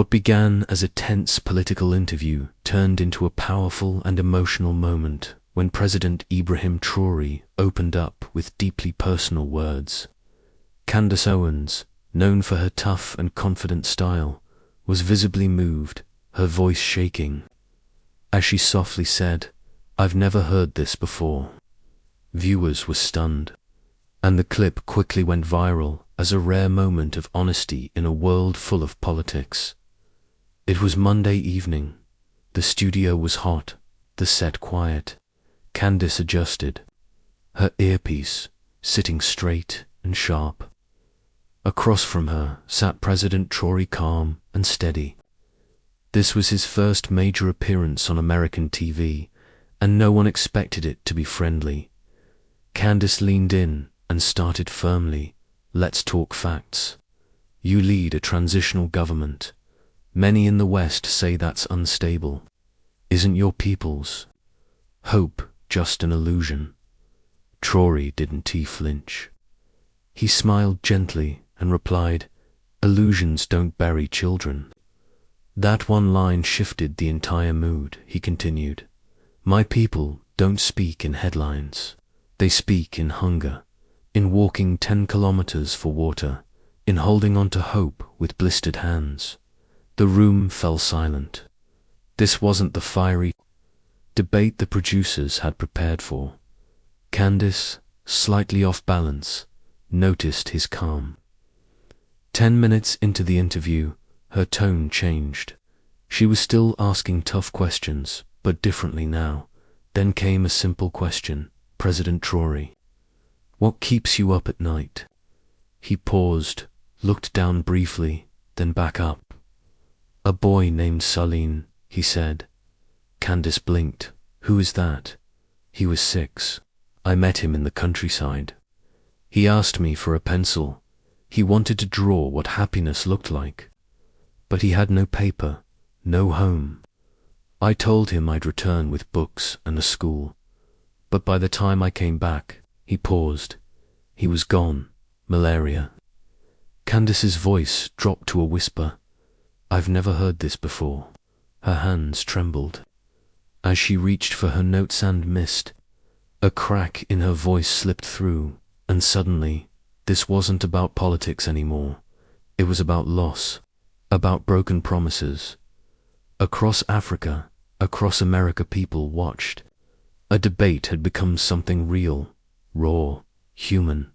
What began as a tense political interview turned into a powerful and emotional moment when President Ibrahim Traoré opened up with deeply personal words. Candace Owens, known for her tough and confident style, was visibly moved, her voice shaking. As she softly said, "I've never heard this before." Viewers were stunned, and the clip quickly went viral as a rare moment of honesty in a world full of politics. It was Monday evening. The studio was hot, the set quiet. Candace adjusted, her earpiece sitting straight and sharp. Across from her sat President Traoré, calm and steady. This was his first major appearance on American TV, and no one expected it to be friendly. Candace leaned in and started firmly, "Let's talk facts. You lead a transitional government. Many in the West say that's unstable. Isn't your people's hope just an illusion?" Traoré didn't flinch. He smiled gently and replied, "Illusions don't bury children." That one line shifted the entire mood. He continued, "My people don't speak in headlines. They speak in hunger, in walking 10 kilometers for water, in holding on to hope with blistered hands." The room fell silent. This wasn't the fiery debate the producers had prepared for. Candace, slightly off balance, noticed his calm. 10 minutes into the interview, her tone changed. She was still asking tough questions, but differently now. Then came a simple question. "President Traoré, what keeps you up at night?" He paused, looked down briefly, then back up. "A boy named Salim," he said. Candace blinked. "Who is that?" "He was 6. I met him in the countryside. He asked me for a pencil. He wanted to draw what happiness looked like. But he had no paper, no home. I told him I'd return with books and a school. But by the time I came back," he paused, "he was gone. Malaria." Candace's voice dropped to a whisper. "I've never heard this before." Her hands trembled. As she reached for her notes and missed, a crack in her voice slipped through, and suddenly, this wasn't about politics anymore. It was about loss, about broken promises. Across Africa, across America, people watched. A debate had become something real, raw, human.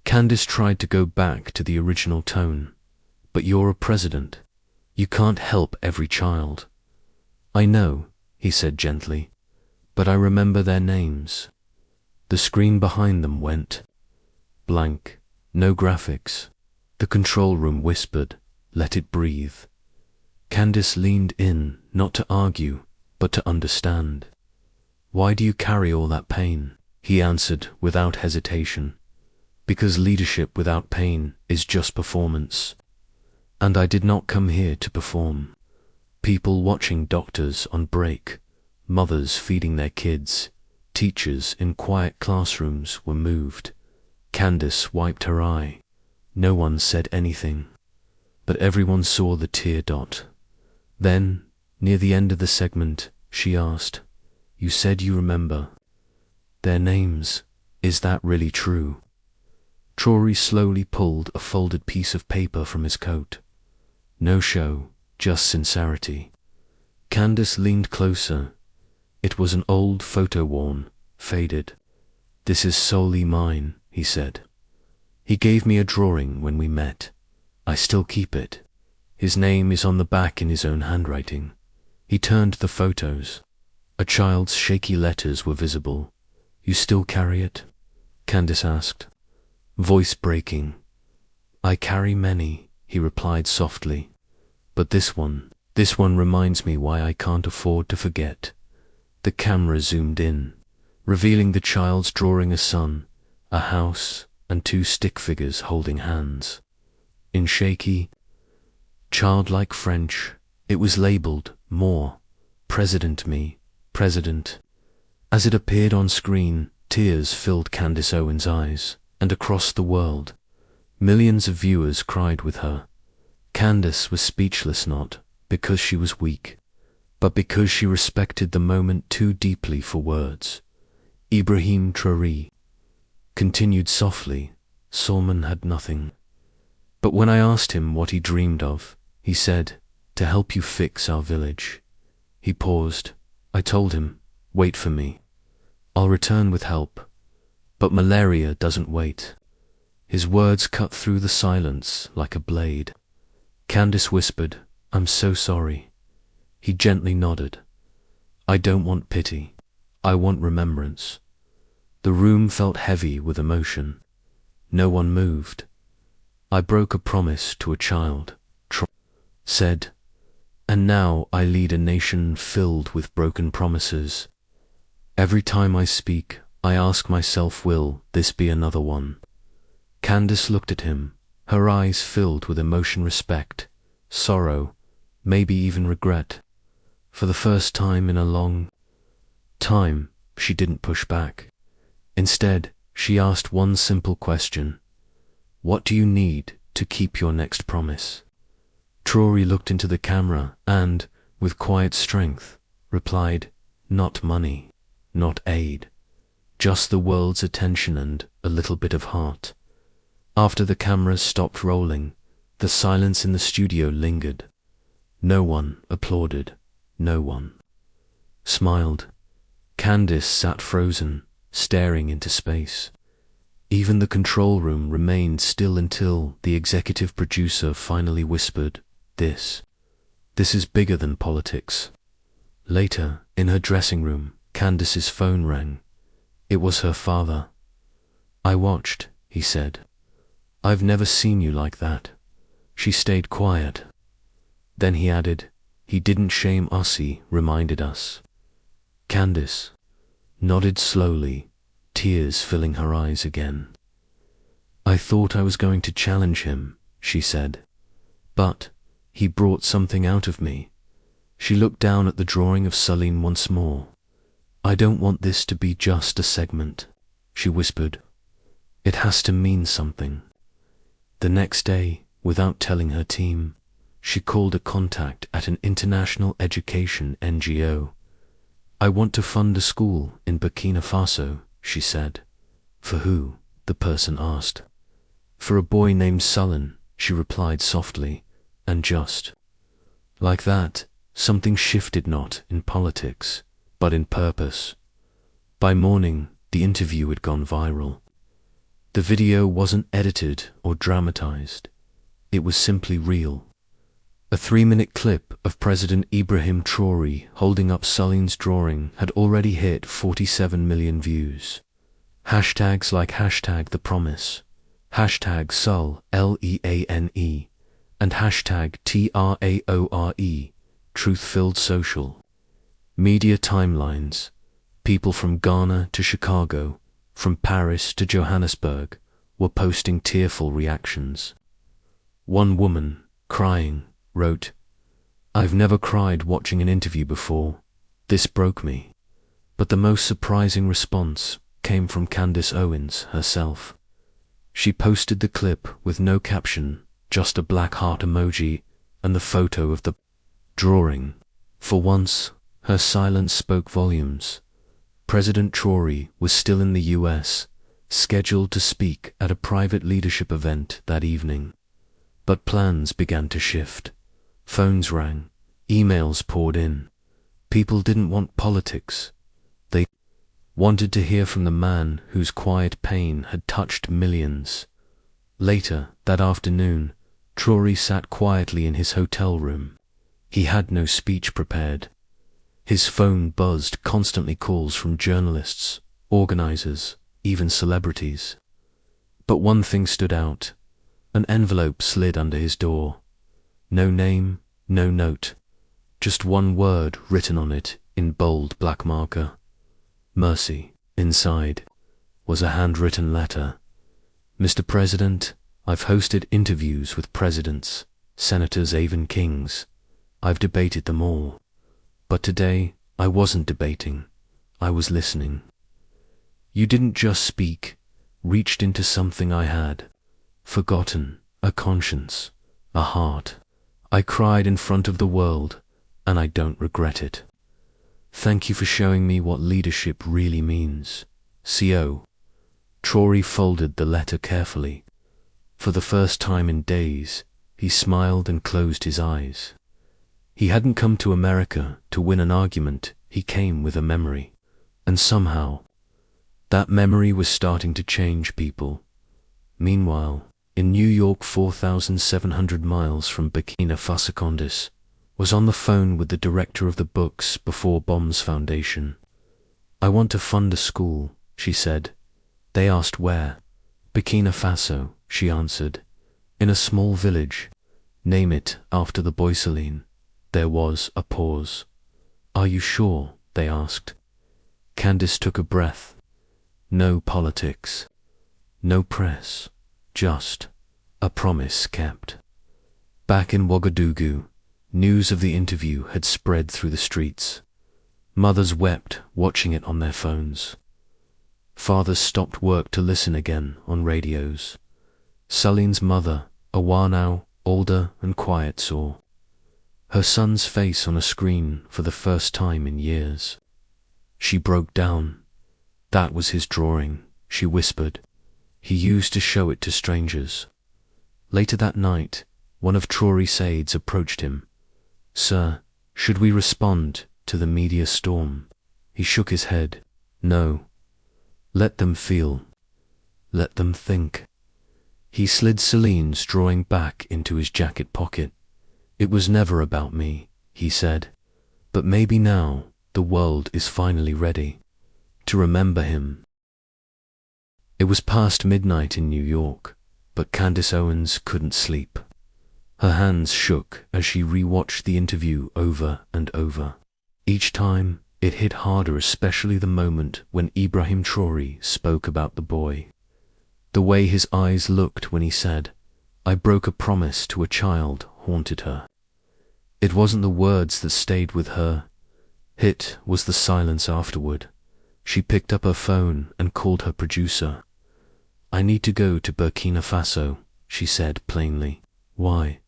Candace tried to go back to the original tone. "But you're a president. You can't help every child." "I know," he said gently, "but I remember their names." The screen behind them went blank, no graphics. The control room whispered, "Let it breathe." Candace leaned in, not to argue, but to understand. "Why do you carry all that pain?" He answered without hesitation. "Because leadership without pain is just performance. And I did not come here to perform." People watching, doctors on break, mothers feeding their kids, teachers in quiet classrooms were moved. Candace wiped her eye. No one said anything, but everyone saw the tear dot. Then, near the end of the segment, she asked, "You said you remember their names. Is that really true?" Traoré slowly pulled a folded piece of paper from his coat. No show, just sincerity. Candace leaned closer. It was an old photo, worn, faded. "This is solely mine," he said. "He gave me a drawing when we met. I still keep it. His name is on the back in his own handwriting." He turned the photos. A child's shaky letters were visible. "You still carry it?" Candace asked, voice breaking. "I carry many," he replied softly. "But this one reminds me why I can't afford to forget." The camera zoomed in, revealing the child's drawing: a sun, a house, and 2 stick figures holding hands. In shaky, childlike French, it was labeled "More, President Me, President." As it appeared on screen, tears filled Candace Owens' eyes, and across the world, millions of viewers cried with her. Candace was speechless, not because she was weak, but because she respected the moment too deeply for words. Ibrahim Traoré continued softly, Salman had nothing. But when I asked him what he dreamed of, he said, to help you fix our village. He paused. I told him, wait for me. I'll return with help. But malaria doesn't wait. His words cut through the silence like a blade. Candace whispered, I'm so sorry. He gently nodded. I don't want pity. I want remembrance. The room felt heavy with emotion. No one moved. I broke a promise to a child, said, and now I lead a nation filled with broken promises. Every time I speak, I ask myself, will this be another one? Candace looked at him, her eyes filled with emotion, respect, sorrow, maybe even regret. For the first time in a long time, she didn't push back. Instead, she asked one simple question. What do you need to keep your next promise? Traoré looked into the camera and, with quiet strength, replied, not money, not aid, just the world's attention and a little bit of heart. After the cameras stopped rolling, the silence in the studio lingered. No one applauded, no one smiled. Candace sat frozen, staring into space. Even the control room remained still until the executive producer finally whispered, This is bigger than politics. Later, in her dressing room, Candace's phone rang. It was her father. I watched, he said. I've never seen you like that. She stayed quiet. Then he added, he didn't shame us, he reminded us. Candace nodded slowly, tears filling her eyes again. I thought I was going to challenge him, she said. But he brought something out of me. She looked down at the drawing of Salin once more. I don't want this to be just a segment, she whispered. It has to mean something. The next day, without telling her team, she called a contact at an international education NGO. I want to fund a school in Burkina Faso, she said. For who? The person asked. For a boy named Salin, she replied softly, and just. Like that, something shifted, not in politics, but in purpose. By morning, the interview had gone viral. The video wasn't edited or dramatized. It was simply real. A 3-minute clip of President Ibrahim Traoré holding up Salin's drawing had already hit 47 million views. Hashtags like hashtag the promise, hashtag Sul, Leane, and hashtag Traore, truth-filled social. Media timelines, people from Ghana to Chicago, from Paris to Johannesburg, were posting tearful reactions. One woman, crying, wrote, I've never cried watching an interview before. This broke me. But the most surprising response came from Candace Owens herself. She posted the clip with no caption, just a black heart emoji and the photo of the drawing. For once, her silence spoke volumes. President Traoré was still in the US, scheduled to speak at a private leadership event that evening. But plans began to shift. Phones rang, emails poured in. People didn't want politics. They wanted to hear from the man whose quiet pain had touched millions. Later that afternoon, Traoré sat quietly in his hotel room. He had no speech prepared. His phone buzzed, constantly calls from journalists, organizers, even celebrities. But one thing stood out. An envelope slid under his door. No name, no note. Just one word written on it in bold black marker. Mercy. Inside was a handwritten letter. Mr. President, I've hosted interviews with presidents, senators, even kings. I've debated them all. But today, I wasn't debating. I was listening. You didn't just speak, reached into something I had. Forgotten, a conscience, a heart. I cried in front of the world, and I don't regret it. Thank you for showing me what leadership really means. CO. Traoré folded the letter carefully. For the first time in days, he smiled and closed his eyes. He hadn't come to America to win an argument, he came with a memory. And somehow, that memory was starting to change people. Meanwhile, in New York, 4,700 miles from Burkina Faso, Candace was on the phone with the director of the Books Before Bombs Foundation. I want to fund a school, she said. They asked where. Burkina Faso, she answered. In a small village. Name it after the boy Celine. There was a pause. Are you sure? They asked. Candace took a breath. No politics. No press. Just a promise kept. Back in Ouagadougou, news of the interview had spread through the streets. Mothers wept, watching it on their phones. Fathers stopped work to listen again on radios. Celine's mother, Awa now, older and quiet, saw her son's face on a screen for the first time in years. She broke down. That was his drawing, she whispered. He used to show it to strangers. Later that night, one of Traoré's aides approached him. Sir, should we respond to the media storm? He shook his head. No. Let them feel. Let them think. He slid Celine's drawing back into his jacket pocket. It was never about me, he said. But maybe now the world is finally ready to remember him. It was past midnight in New York, but Candace Owens couldn't sleep. Her hands shook as she rewatched the interview over and over. Each time, it hit harder, especially the moment when Ibrahim Traoré spoke about the boy. The way his eyes looked when he said, I broke a promise to a child, haunted her. It wasn't the words that stayed with her. It was the silence afterward. She picked up her phone and called her producer. I need to go to Burkina Faso, she said plainly. Why?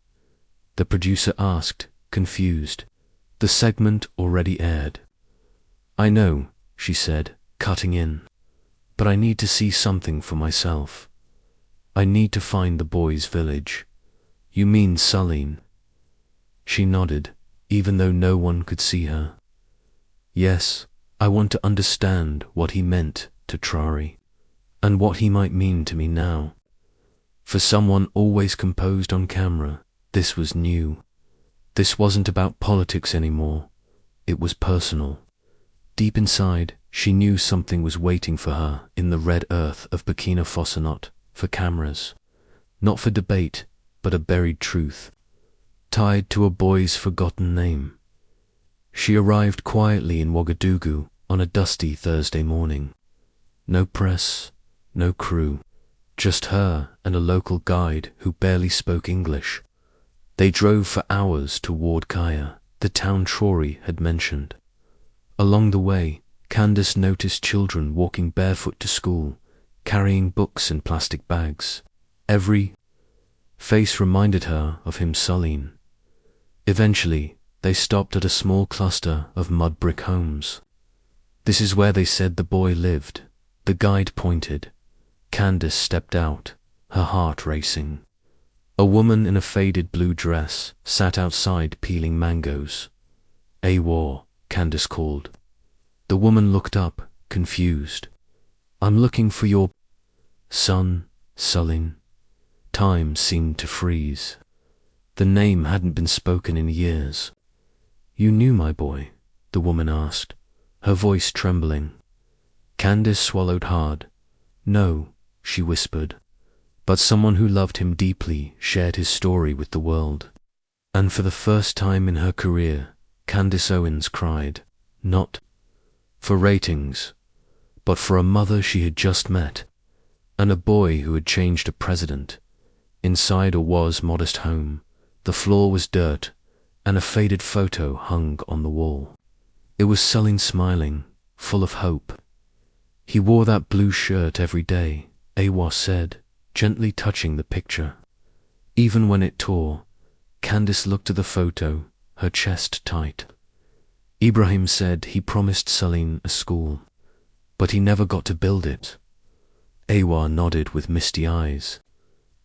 The producer asked, confused. The segment already aired. I know, she said, cutting in. But I need to see something for myself. I need to find the boy's village. You mean Celine? She nodded, even though no one could see her. Yes, I want to understand what he meant to Traoré, and what he might mean to me now. For someone always composed on camera, this was new. This wasn't about politics anymore. It was personal. Deep inside, she knew something was waiting for her in the red earth of Burkina Faso, not for cameras, not for debate, but a buried truth, tied to a boy's forgotten name. She arrived quietly in Ouagadougou on a dusty Thursday morning. No press, no crew, just her and a local guide who barely spoke English. They drove for hours toward Kaya, the town Traoré had mentioned. Along the way, Candace noticed children walking barefoot to school, carrying books in plastic bags. Every face reminded her of him, Celine. Eventually, they stopped at a small cluster of mud brick homes. This is where they said the boy lived. The guide pointed. Candace stepped out, her heart racing. A woman in a faded blue dress sat outside peeling mangoes. "AWOR," Candace called. The woman looked up, confused. "I'm looking for your son, Celine." Time seemed to freeze. The name hadn't been spoken in years. "You knew my boy?" the woman asked, her voice trembling. Candace swallowed hard. "No," she whispered, but someone who loved him deeply shared his story with the world. And for the first time in her career, Candace Owens cried, not for ratings, but for a mother she had just met, and a boy who had changed a president. Inside a modest home, the floor was dirt, and a faded photo hung on the wall. It was Celine smiling, full of hope. "He wore that blue shirt every day," Awa said, gently touching the picture. "Even when it tore." Candace looked at the photo, her chest tight. Ibrahim said he promised Salim a school, but he never got to build it. Awa nodded with misty eyes.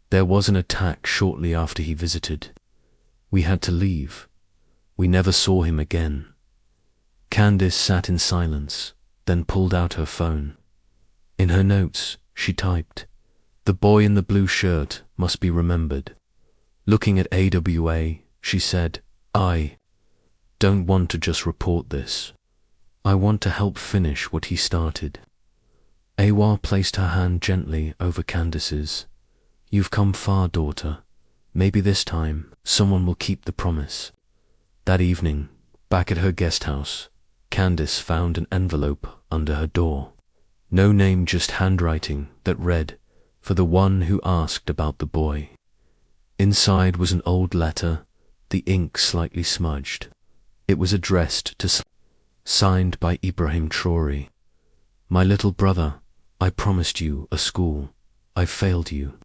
There was an attack shortly after he visited. We had to leave. We never saw him again. Candace sat in silence, then pulled out her phone. In her notes, she typed, "The boy in the blue shirt must be remembered." Looking at AWA, she said, "I don't want to just report this. I want to help finish what he started." Awa placed her hand gently over Candace's. "You've come far, daughter. Maybe this time someone will keep the promise." That evening, back at her guest house, Candace found an envelope under her door. No name, just handwriting that read, "For the one who asked about the boy." Inside was an old letter, the ink slightly smudged. It was addressed to signed by Ibrahim Traoré. "My little brother, I promised you a school. I failed you,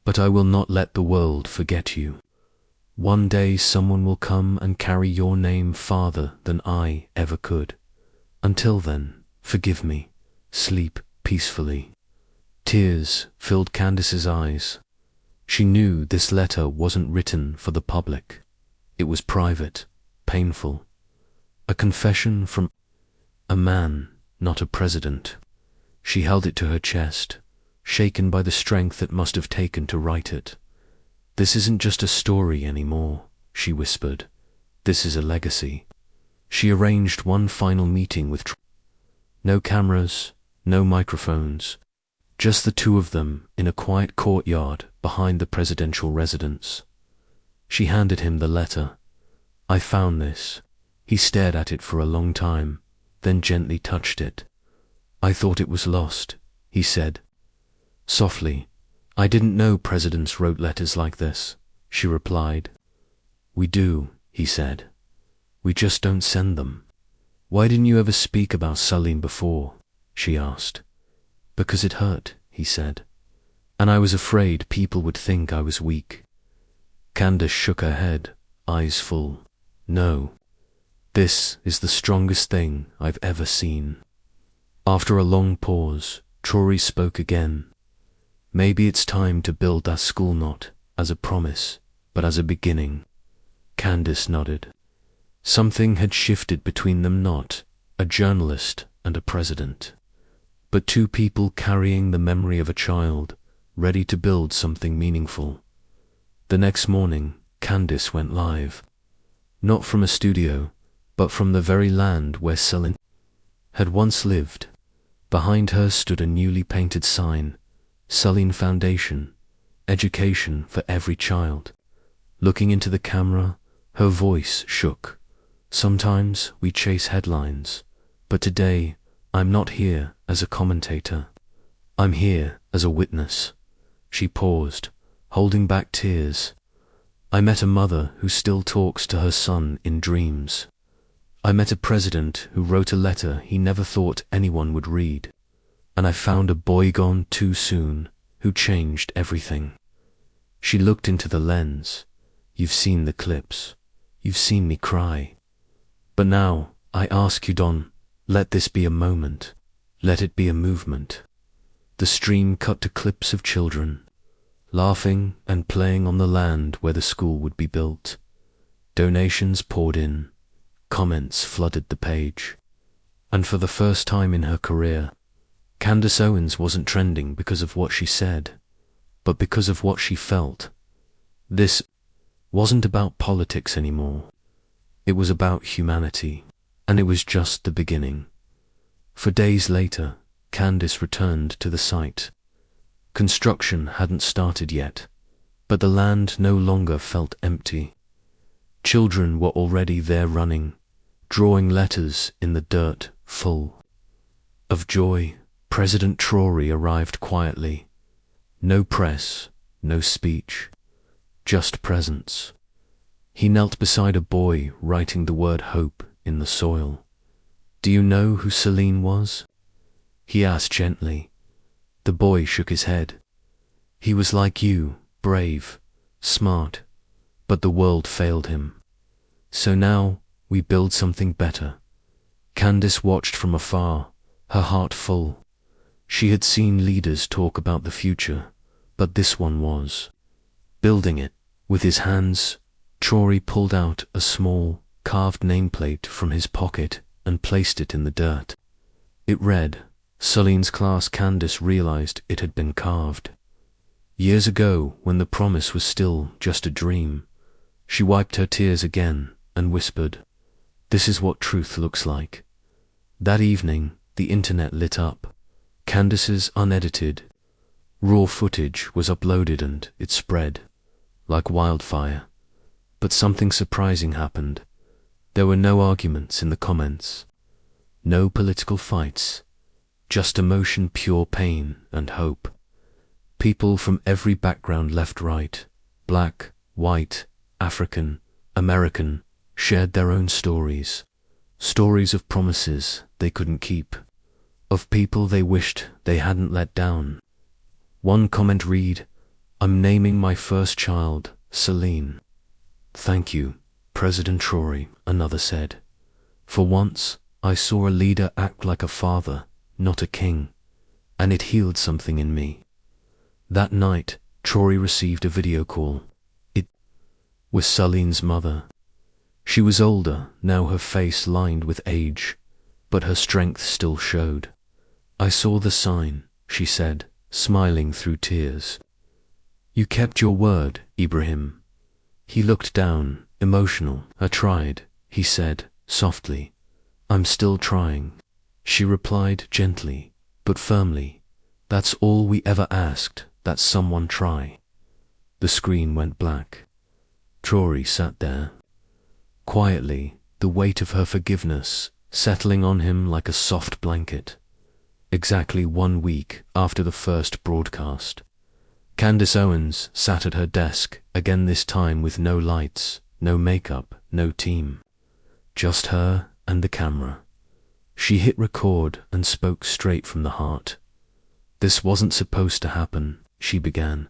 but I will not let the world forget you. One day someone will come and carry your name farther than I ever could. Until then, forgive me. Sleep peacefully." Tears filled Candace's eyes. She knew this letter wasn't written for the public. It was private, painful. A confession from a man, not a president. She held it to her chest, shaken by the strength it must have taken to write it. "This isn't just a story anymore," she whispered. "This is a legacy." She arranged one final meeting with no cameras, no microphones, just the two of them in a quiet courtyard behind the presidential residence. She handed him the letter. "I found this." He stared at it for a long time, then gently touched it. "I thought it was lost," he said. Softly, "I didn't know presidents wrote letters like this," she replied. "We do," he said. "We just don't send them." "Why didn't you ever speak about Salim before?" she asked. "Because it hurt," he said. "And I was afraid people would think I was weak." Candace shook her head, eyes full. "No. This is the strongest thing I've ever seen." After a long pause, Traoré spoke again. "Maybe it's time to build that school, not as a promise, but as a beginning." Candace nodded. Something had shifted between them, not a journalist and a president, but two people carrying the memory of a child, ready to build something meaningful. The next morning, Candace went live. Not from a studio, but from the very land where Salim had once lived. Behind her stood a newly painted sign, "Salim Foundation, Education for Every Child." Looking into the camera, her voice shook. "Sometimes we chase headlines, but today I'm not here as a commentator. I'm here as a witness." She paused, holding back tears. "I met a mother who still talks to her son in dreams. I met a president who wrote a letter he never thought anyone would read. And I found a boy gone too soon who changed everything." She looked into the lens. "You've seen the clips. You've seen me cry. But now I ask you, don't let this be a moment. Let it be a movement." The stream cut to clips of children, laughing and playing on the land where the school would be built. Donations poured in. Comments flooded the page. And for the first time in her career, Candace Owens wasn't trending because of what she said, but because of what she felt. This wasn't about politics anymore. It was about humanity, and it was just the beginning. For days later, Candace returned to the site. Construction hadn't started yet, but the land no longer felt empty. Children were already there running, drawing letters in the dirt full of joy. President Traoré arrived quietly. No press, no speech, just presence. He knelt beside a boy writing the word hope in the soil. "Do you know who Salim was?" he asked gently. The boy shook his head. "He was like you, brave, smart, but the world failed him. So now we build something better. Candace watched from afar, her heart full. She had seen leaders talk about the future, but this one was building it. With his hands, Traoré pulled out a small, carved nameplate from his pocket and placed it in the dirt. It read, Salin's class. Candace realized it had been carved. Years ago, when the promise was still just a dream, she wiped her tears again and whispered, "This is what truth looks like." That evening, the internet lit up. Candace's unedited, raw footage was uploaded and it spread like wildfire. But something surprising happened. There were no arguments in the comments, no political fights, just emotion, pure pain and hope. People from every background, left, right, black, white, African, American, shared their own stories. Stories of promises they couldn't keep, of people they wished they hadn't let down. One comment read, "I'm naming my first child Celine." "Thank you, President Traoré," another said. "For once, I saw a leader act like a father, not a king, and it healed something in me." That night, Traoré received a video call. It was Celine's mother. She was older, now her face lined with age, but her strength still showed. "I saw the sign," she said, smiling through tears. "You kept your word, Ibrahim." He looked down, emotional. "I tried," he said, softly. "I'm still trying." She replied gently, but firmly, "That's all we ever asked, that someone try." The screen went black. Traoré sat there, quietly, the weight of her forgiveness settling on him like a soft blanket. Exactly 1 week after the first broadcast, Candace Owens sat at her desk, again this time with no lights, no makeup, no team. Just her and the camera. She hit record and spoke straight from the heart. "This wasn't supposed to happen," she began.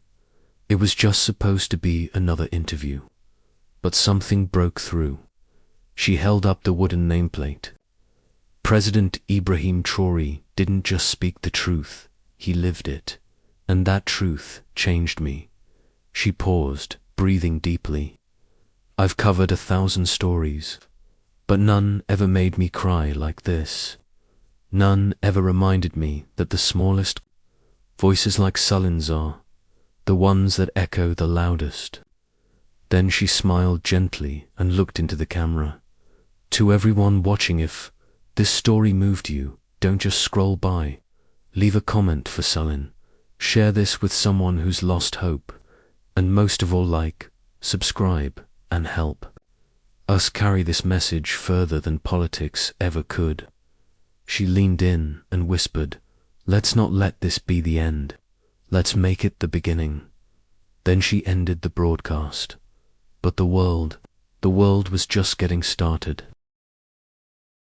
"It was just supposed to be another interview." But something broke through. She held up the wooden nameplate. President Ibrahim Traoré didn't just speak the truth, he lived it. And that truth changed me. She paused, breathing deeply. "I've covered 1,000 stories, but none ever made me cry like this. None ever reminded me that the smallest voices like Sullen's are the ones that echo the loudest." Then she smiled gently and looked into the camera. "To everyone watching, if this story moved you, don't just scroll by. Leave a comment for Sullen. Share this with someone who's lost hope. And most of all, like, subscribe, and help us carry this message further than politics ever could." She leaned in and whispered, "Let's not let this be the end. Let's make it the beginning." Then she ended the broadcast. But the world was just getting started.